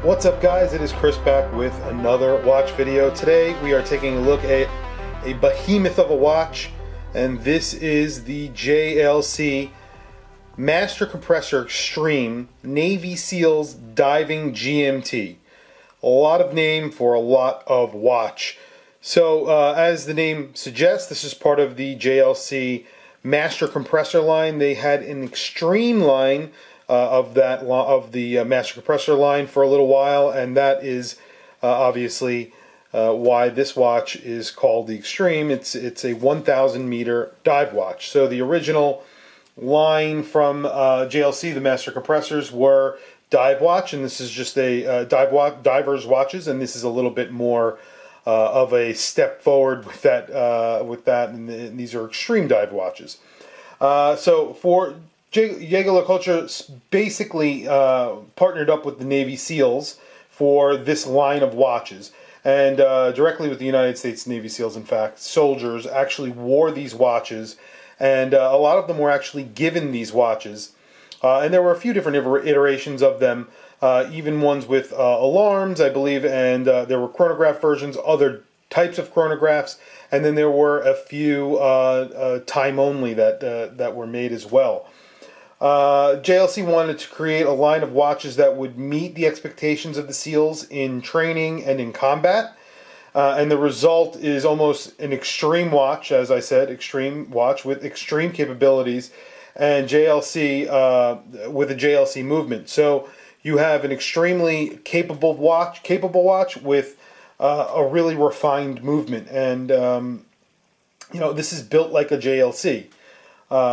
What's up, guys? It is Chris back with another watch video. Today we are taking a look at a behemoth of a watch, and this is the JLC Master Compressor Extreme Navy SEALs Diving GMT. A lot of name for a lot of watch. So as the name suggests, this is part of the JLC Master Compressor line. They had an Extreme line of the Master Compressor line for a little while, and that is obviously why this watch is called the Extreme. It's a 1,000 meter dive watch. So the original line from JLC, the Master Compressors, were dive watch, and this is just a diver's watches, and this is a little bit more of a step forward with that. And these are extreme dive watches. So for Jaeger LeCoultre basically partnered up with the Navy SEALs for this line of watches, and directly with the United States Navy SEALs. In fact, soldiers actually wore these watches, and a lot of them were actually given these watches. And there were a few different iterations of them, even ones with alarms, I believe, and there were chronograph versions, other types of chronographs, and then there were a few time only that were made as well. JLC wanted to create a line of watches that would meet the expectations of the SEALs in training and in combat. And the result is almost an extreme watch, as I said, extreme watch with extreme capabilities, and JLC with a JLC movement. So you have an extremely capable watch with a really refined movement, and this is built like a JLC.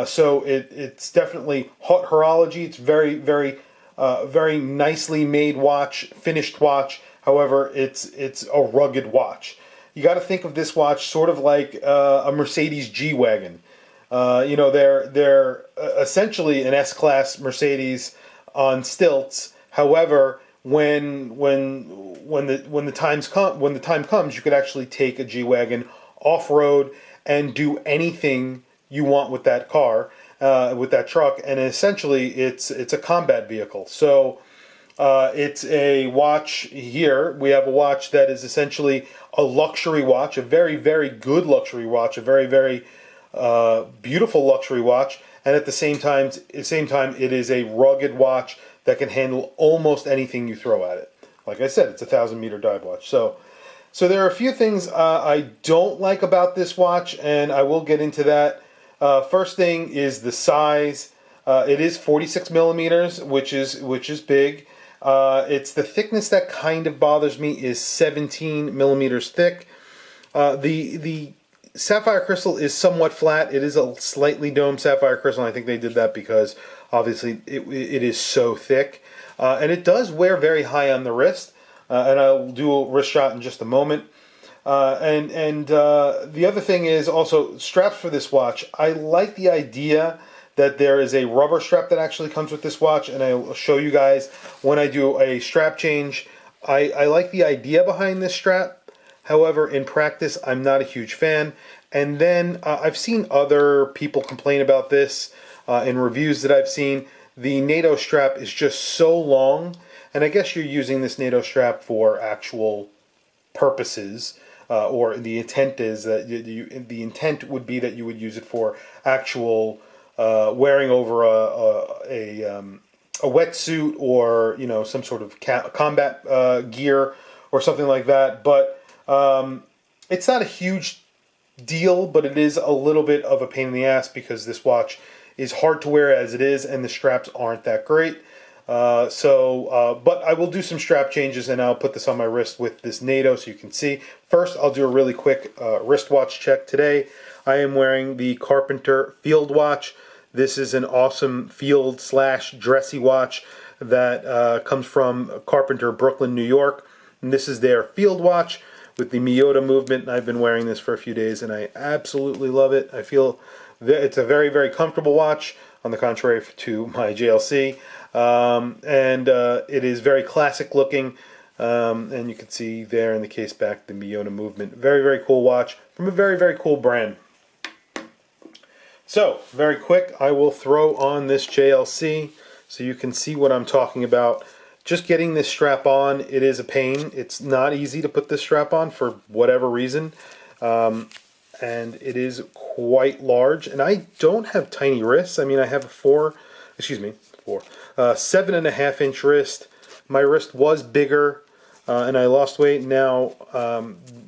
So it's definitely hot horology. It's very, very, very nicely made watch, finished watch. However, it's a rugged watch. You got to think of this watch sort of like a Mercedes G-Wagon. They're essentially an S-Class Mercedes on stilts. However, when the time comes, you could actually take a G-Wagon off-road and do anything you want with that car, with that truck, and essentially it's a combat vehicle. So it's a watch. Here we have a watch that is essentially a luxury watch, a very, very good luxury watch, a very, very beautiful luxury watch, and at the same time it is a rugged watch that can handle almost anything you throw at it. Like I said, it's a 1,000 meter dive watch. So there are a few things I don't like about this watch, and I will get into that. First thing is the size. It is 46 millimeters, which is big. It's the thickness that kind of bothers me. Is 17 millimeters thick. The sapphire crystal is somewhat flat. It is a slightly domed sapphire crystal, and I think they did that because obviously it is so thick. And it does wear very high on the wrist, and I'll do a wrist shot in just a moment. The other thing is also straps for this watch. I like the idea that there is a rubber strap that actually comes with this watch, and I'll show you guys when I do a strap change. I like the idea behind this strap. However, in practice, I'm not a huge fan. And then I've seen other people complain about this in reviews that I've seen. The NATO strap is just so long, and I guess you're using this NATO strap for actual purposes. Or the intent is that the intent would be that you would use it for actual wearing over a wetsuit, or some sort of combat gear or something like that. But it's not a huge deal, but it is a little bit of a pain in the ass because this watch is hard to wear as it is, and the straps aren't that great. But I will do some strap changes, and I'll put this on my wrist with this NATO so you can see. First, I'll do a really quick wristwatch check. Today, I am wearing the Carpenter Field Watch. This is an awesome field/dressy watch that comes from Carpenter, Brooklyn, New York. And this is their field watch with the Miyota movement. And I've been wearing this for a few days, and I absolutely love it. I feel that it's a very, very comfortable watch, on the contrary to my JLC. It is very classic looking, and you can see there in the case back the Miyota movement. Very, very cool watch from a very, very cool brand. So, very quick, I will throw on this JLC so you can see what I'm talking about. just getting this strap on, it is a pain. It's not easy to put this strap on for whatever reason. And it is quite large. And I don't have tiny wrists. I mean, I have a 7.5 inch wrist. My wrist was bigger, and I lost weight. Now,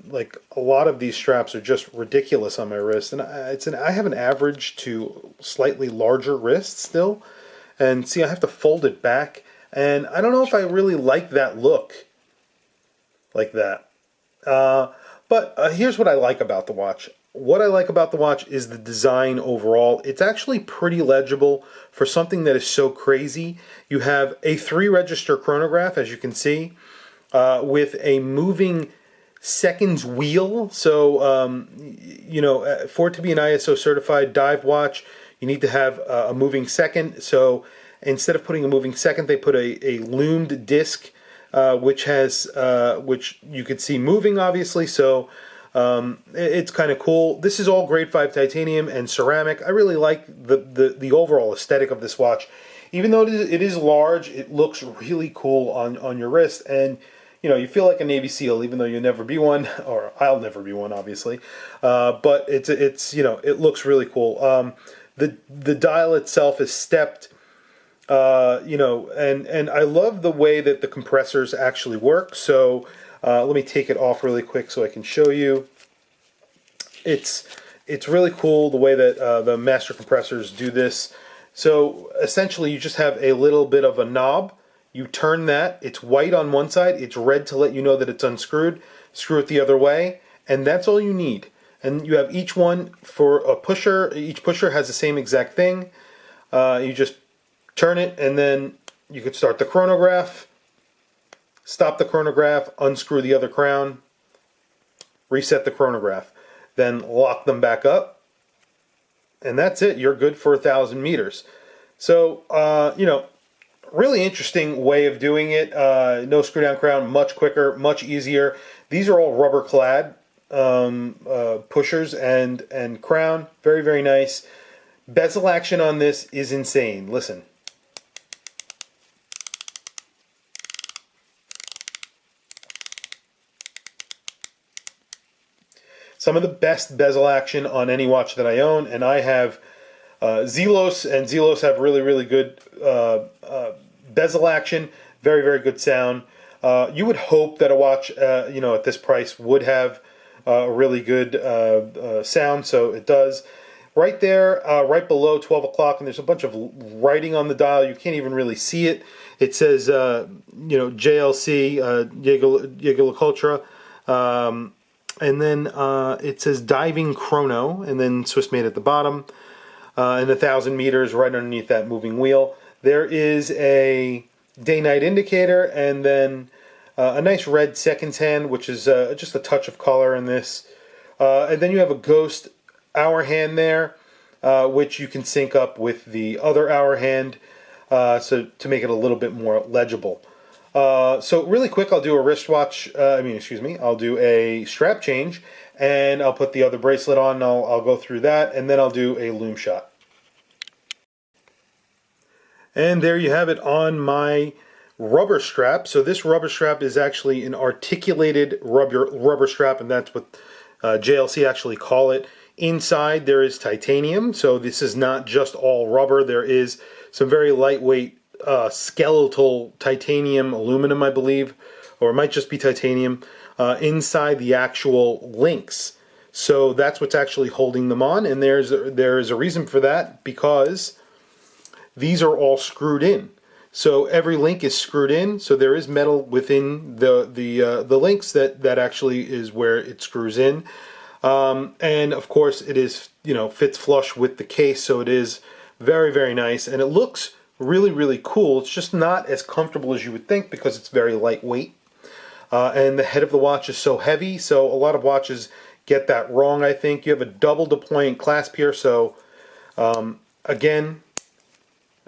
like a lot of these straps are just ridiculous on my wrist. And I have an average to slightly larger wrist still. And see, I have to fold it back. And I don't know if I really like that look like that. But here's what I like about the watch. What I like about the watch is the design overall. It's actually pretty legible for something that is so crazy. You have a 3-register chronograph, as you can see, with a moving seconds wheel. So, you know, for it to be an ISO certified dive watch, you need to have a moving second. So instead of putting a moving second, they put a lumed disc, which you could see moving, obviously. So it's kind of cool. This is all grade 5 titanium and ceramic. I really like the overall aesthetic of this watch. Even though it is large, it looks really cool on your wrist, and you know, you feel like a Navy SEAL, even though you'll never be one, or I'll never be one, obviously. But it's you know, it looks really cool. The dial itself is stepped. You know, and I love the way that the compressors actually work. So let me take it off really quick so I can show you. It's really cool the way that the master compressors do this. So essentially you just have a little bit of a knob. You turn that, it's white on one side, it's red to let you know that it's unscrewed. Screw it the other way, and that's all you need. And you have each one for a pusher. Each pusher has the same exact thing. You just turn it, and then you could start the chronograph, stop the chronograph, unscrew the other crown, reset the chronograph, then lock them back up, and that's it. You're good for 1,000 meters. So, you know, really interesting way of doing it. No screw down crown, much quicker, much easier. These are all rubber clad pushers and crown. Very, very nice. Bezel action on this is insane. Listen. Some of the best bezel action on any watch that I own, and I have Zelos, and Zelos have really, really good bezel action, very, very good sound. You would hope that a watch, you know, at this price would have a really good sound, so it does. Right there, right below 12 o'clock, and there's a bunch of writing on the dial. You can't even really see it. It says, you know, JLC, Jaeger LeCoultre. And then it says diving chrono, and then Swiss made at the bottom, and 1,000 meters right underneath that moving wheel. There is a day-night indicator, and then a nice red seconds hand, which is just a touch of color in this. And then you have a ghost hour hand there, which you can sync up with the other hour hand, so to make it a little bit more legible. So really quick, I'll do a wristwatch, I'll do a strap change, and I'll put the other bracelet on, and I'll go through that, and then I'll do a lume shot. And there you have it on my rubber strap. So this rubber strap is actually an articulated rubber strap, and that's what JLC actually call it. Inside there is titanium, so this is not just all rubber. There is some very lightweight skeletal titanium aluminum, I believe, or it might just be titanium inside the actual links. So that's what's actually holding them on, and there's a reason for that, because these are all screwed in. So every link is screwed in, so there is metal within the links that actually is where it screws in. And of course it is, you know, fits flush with the case, so it is very, very nice, and it looks really, really cool. It's just not as comfortable as you would think because it's very lightweight. And the head of the watch is so heavy, so a lot of watches get that wrong, I think. You have a double deploying clasp here, so again,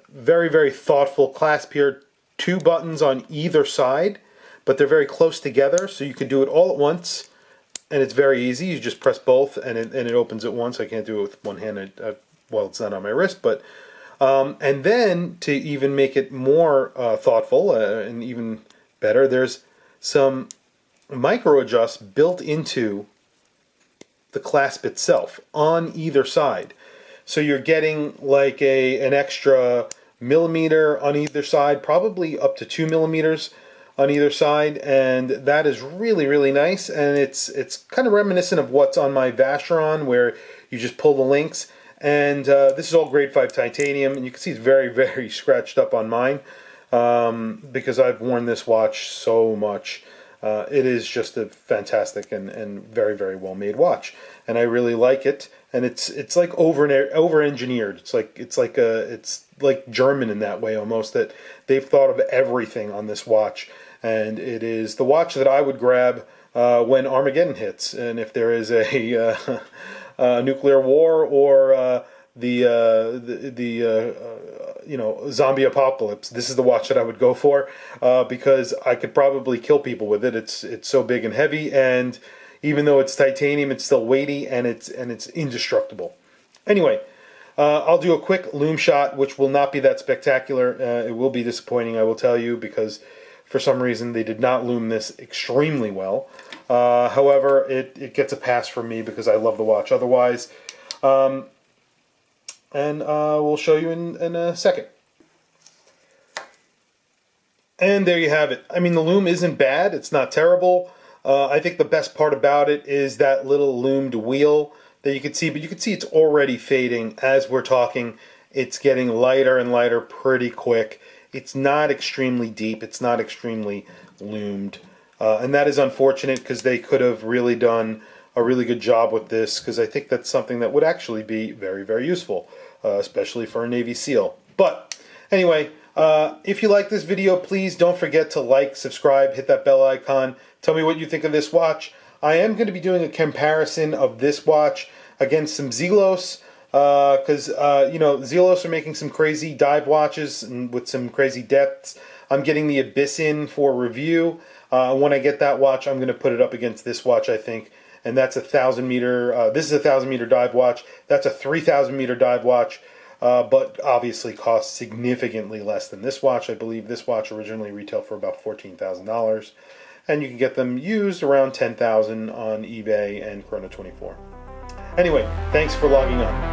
very, very thoughtful clasp here. 2 buttons on either side, but they're very close together, so you can do it all at once, and it's very easy. You just press both, and it opens at once. I can't do it with one hand while it's not on my wrist, but And then to even make it more thoughtful and even better, there's some micro adjusts built into the clasp itself on either side. So you're getting like an extra millimeter on either side, probably up to 2 millimeters on either side, and that is really, really nice. And it's kind of reminiscent of what's on my Vacheron, where you just pull the links. And this is all grade 5 titanium, and you can see it's very, very scratched up on mine because I've worn this watch so much. It is just a fantastic and very, very well made watch, and I really like it. And it's like over engineered. It's like German in that way almost, that they've thought of everything on this watch, and it is the watch that I would grab when Armageddon hits, and if there is a nuclear war or you know, zombie apocalypse. This is the watch that I would go for because I could probably kill people with it. It's so big and heavy, and even though it's titanium, it's still weighty, and it's indestructible. Anyway, I'll do a quick Lume shot, which will not be that spectacular. It will be disappointing, I will tell you, because for some reason they did not lume this extremely well. However, it gets a pass from me because I love the watch otherwise. And we'll show you in a second. And there you have it. I mean, the lume isn't bad. It's not terrible. I think the best part about it is that little lumed wheel that you can see, but you can see it's already fading as we're talking. It's getting lighter and lighter pretty quick. It's not extremely deep. It's not extremely lumed. And that is unfortunate because they could have really done a really good job with this, because I think that's something that would actually be very, very useful, especially for a Navy SEAL. But anyway, if you like this video, please don't forget to like, subscribe, hit that bell icon. Tell me what you think of this watch. I am going to be doing a comparison of this watch against some Zelos, because you know, Zelos are making some crazy dive watches and with some crazy depths. I'm getting the Abyss in for review. When I get that watch, I'm going to put it up against this watch, I think. And that's a 1,000 meter, this is a 1,000 meter dive watch. That's a 3,000 meter dive watch, but obviously costs significantly less than this watch. I believe this watch originally retailed for about $14,000. And you can get them used around $10,000 on eBay and Chrono 24. Anyway, thanks for logging on.